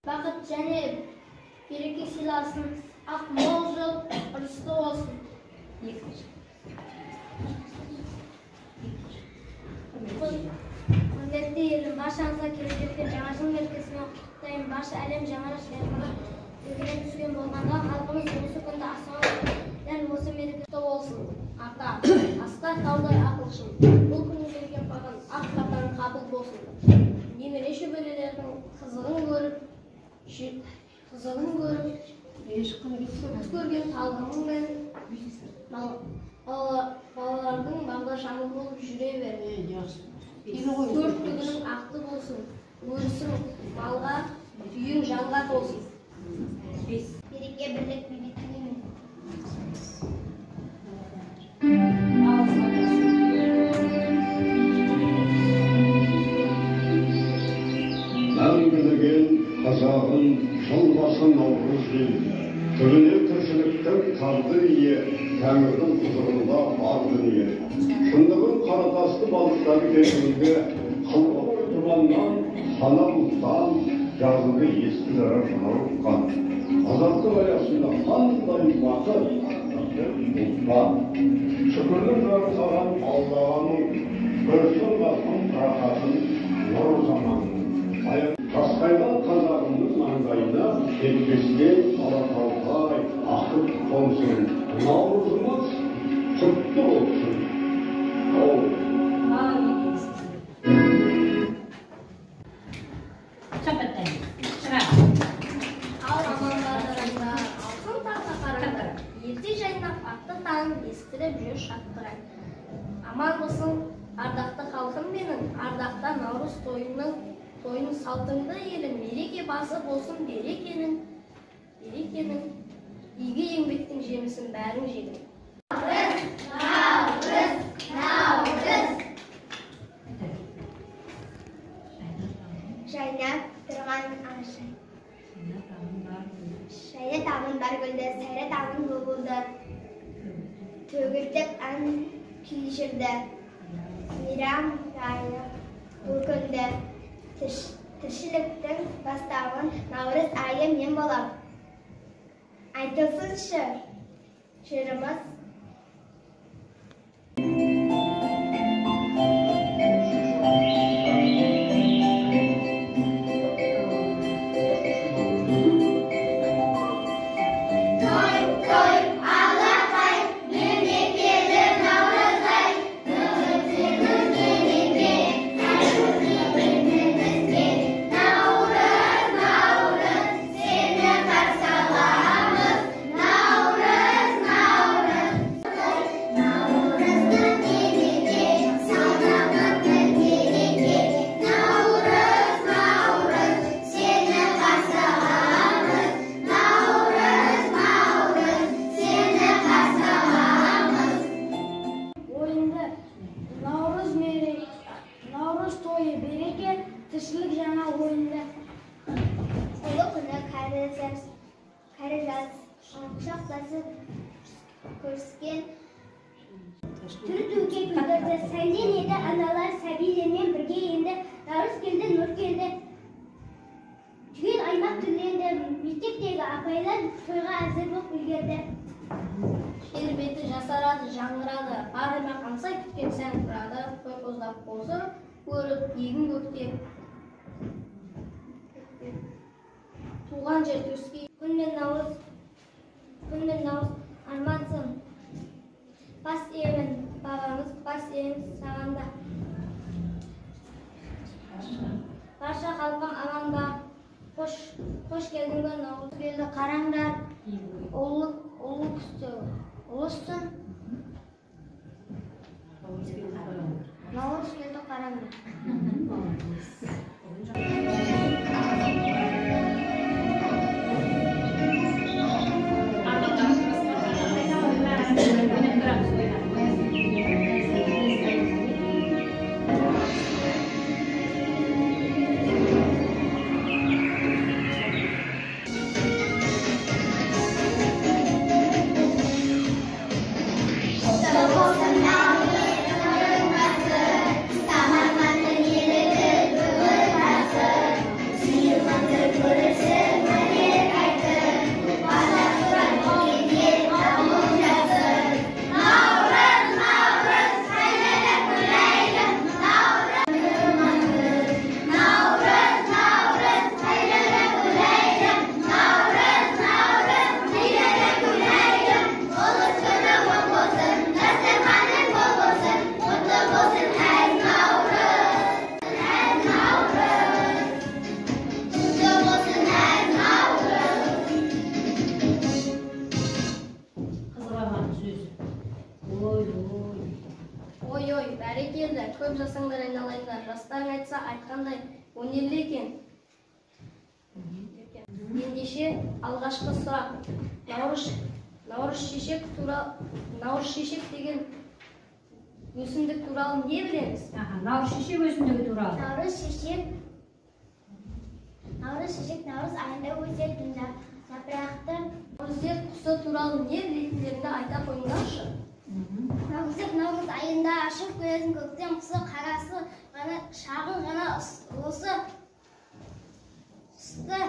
Бақыт және береке сыйласын, ақ мол жыл ырысты болсын. Құрметті елім, баршаңызға келешекте жаңа жыл мерекесімен құттықтаймын. Барша әлем жаңа шайқаға өзгере түскен болғанда, халқымыз осы күнді асыға дәл осы мерекесі болсын. Ата, асқар таудай ақылшыл, бұл күні берген қойған ақ батаның қабыл болсын. Немере шөберелердің қызығын көріп, көрген талғамымен балалардың бағдаршамы болып жүре бер. Төрт күнің ақты болсын, өрісің малға, үйің жанға толсын. Береке бірлік бейбітімен. Мәңгілігін қазағын жыл басы наурыз дейді. Түріне тіршіліктің қарды ие, тәңірдің құзырында бар дүние. Шындығын қаратасты балықтары кешімінде қылғыр тұрғаннан, қана бұлттан, жазылды ескі жара жана ұққан. Азаттық аясында қандай бақыт, бұлттан. Шүкірлік жарысаған Аллағаның, көрсін ғасың рақатын, нұр заманның. Қасқайдан қазағымның маңдайына кетпестен алатаудай ақып қонсын. Наурызымыз құтты болсын. Ал амандарында алтын таққа қараңдар, ерте жайнап атты таңын естіріп жүр шаттығай. Аман болсын ардақты халқым менің, ардақта наурыз тойының салтыңды елім, береке басы болсын берекенің, игі еңбектің жемісін бәрің жедің. Наурыз! Жайнап тұрған аңшай. Шайы тағын бар гүлді, сайры тағын бұлбұлды. Төгілтіп ән күй жүрді. Мейрам райы бұл күнді. Тіршіліктің бастауын наурыз айы мен болам. Айтылсыншы жырымыз. Тіршілік жаңа ойында. Ұлы күні кәрі жаз құшақтасып көріскен. Түртуге күндерді сәнден еді аналар сәбилермен бірге енді. Наурыз келді, нұр келді. Түгел аймақ түрленді. Мектептегі апайлар тойға әзір боп үлгерді. Жер беті жасарады, жаңғырады. Бар аймақ аңсай күткен сән тұрады. Той қоздап болсын, көріп егін көктеп. Туған жер төскей, күнмен наурыз армансың. Бас иемін, бабамыз, бас иеміз сағанда. Барша халқым аманда, қош келдіңгі наурыз келді қараңдар. Ұлы күсті, ұлыстың. Наурыз келді қараңдар. Saman manın yeri айтқандай өнерлі екен. Ендеше алғашқы сұрақ. Наурыз шешек деген өсімдік туралы не білеміз? Наурыз шешек өсімдігі туралы. Наурыз шешек наурыз айында өсетін жапырақты. Наурызек құсы туралы не білетіндеріңді айта қойыңдаршы. Наурыз айында ашып көретін көктем құсы қарасы ғана шағын ғана осы құсты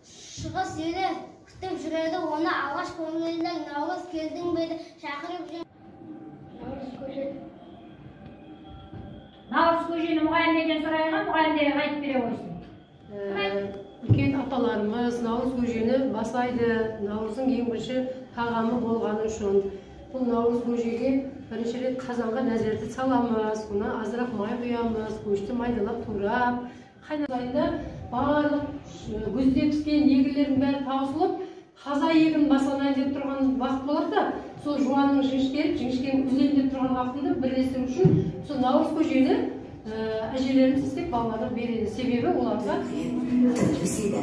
шығыс елі күтіп жүреді. Оны алғаш көргенде наурыз келдің бе шақырып жүр. Наурыз көжені мұғалімден сұрайған, мұғалімдерге айтып бере қойсын. Үлкен апаларымыз наурыз көжені бастайды. Наурыздың ең бірінші тағамы болғаны үшін. Бұл наурыз көжеге бірінші рет қазанға нәзерді саламыз. Бұна азырақ май құямыз, көшті майдалап турап. Қайнағайында барлық көзде піскен егілердің бәрі таусылып, таза егін басылайын деп тұрған уақыт болады да, сол жуанның жіңішкенің күзелін деп тұрған уақытында бірлесу үшін сол наурыз көжені әжелеріміз істеп балаларға береді. Себебі оларға өседі.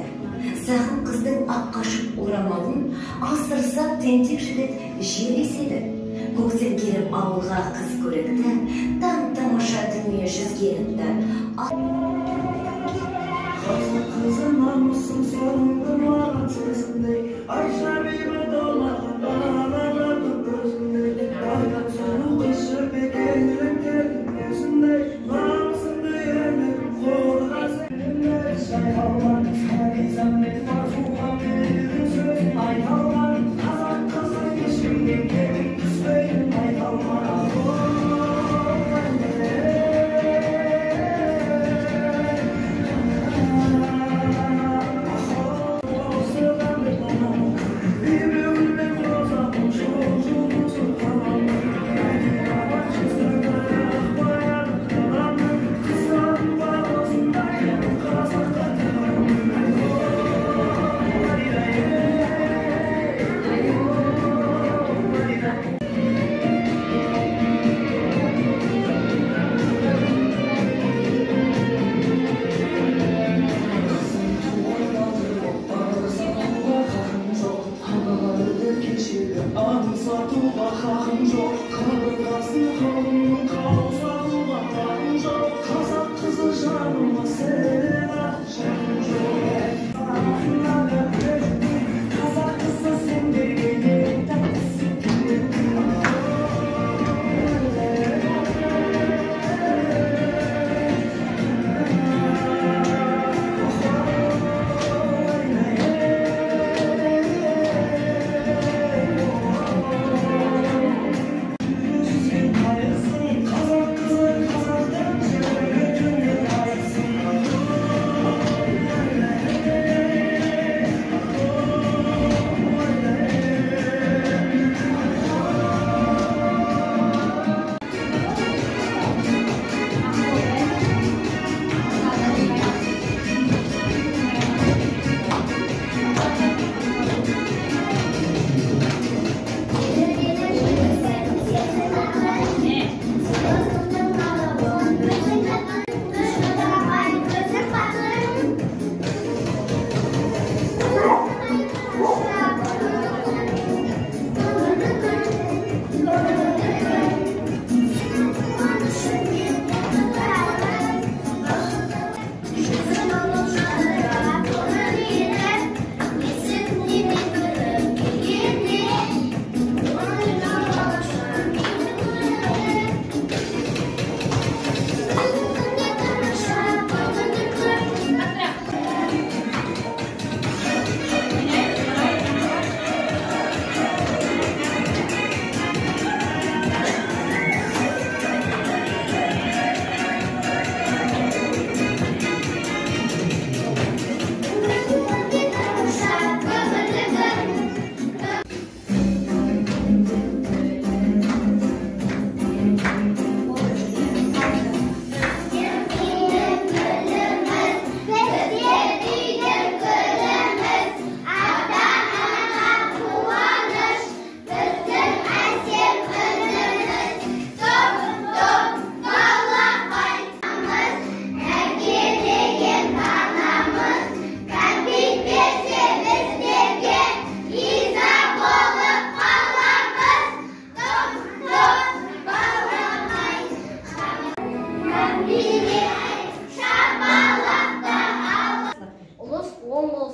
Сағын қыздың ақ қашып орамалын асырсап тентек жігіт жел еседі. Көксін келіп ауылға қыз көрікті, таң-тамаша дүние жүзгенімді. Kızım namusun sonunda mağara sesinde Ayşe bir dolar dağlarladı gözünde Aydan sonu kışır bekenlerim geldim gözünde Namusunda yerler korkası Elimler şayhallar Herkesemlet marfuha veririm söz Ayhallar kazan kazan geçimde gelin küsbeyim Ayhallar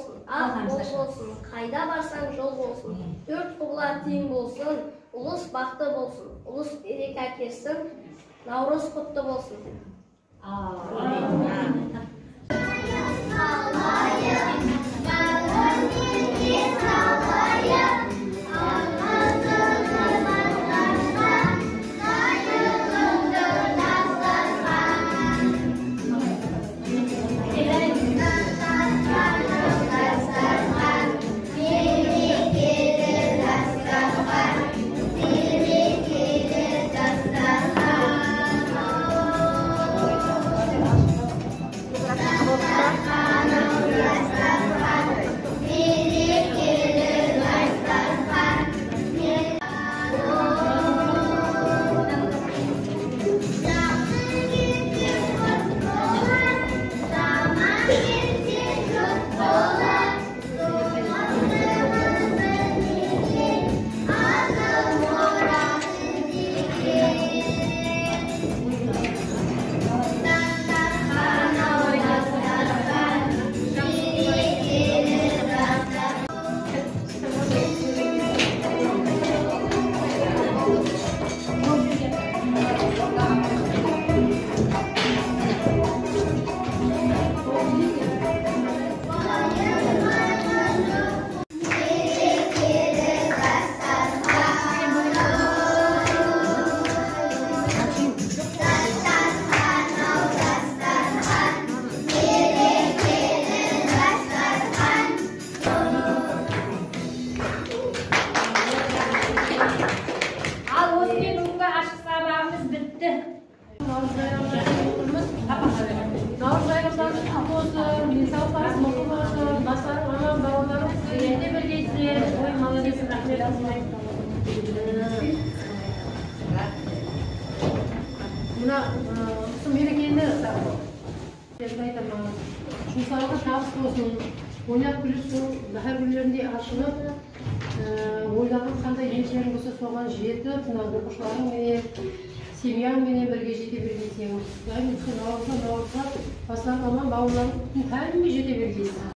болсын, ақ бол болсын, қайда барсаң жол болсын, төрт құбыла тең болсын, ұлыс бақты болсын, ұлыс береке әкелсін, Наурыз құтты болсын. Mına şu merkezinde жұмсалғы табыс болсын, ойнап күлісін, bahar günlerinde ашынып, ойлаған қандай еншілерің болса соған жетіп, оқушыларың менен, семьяң менен бірге жете бергейсің. Наурызға, бастан аман бауырларың кәдімгі жете бергейсің.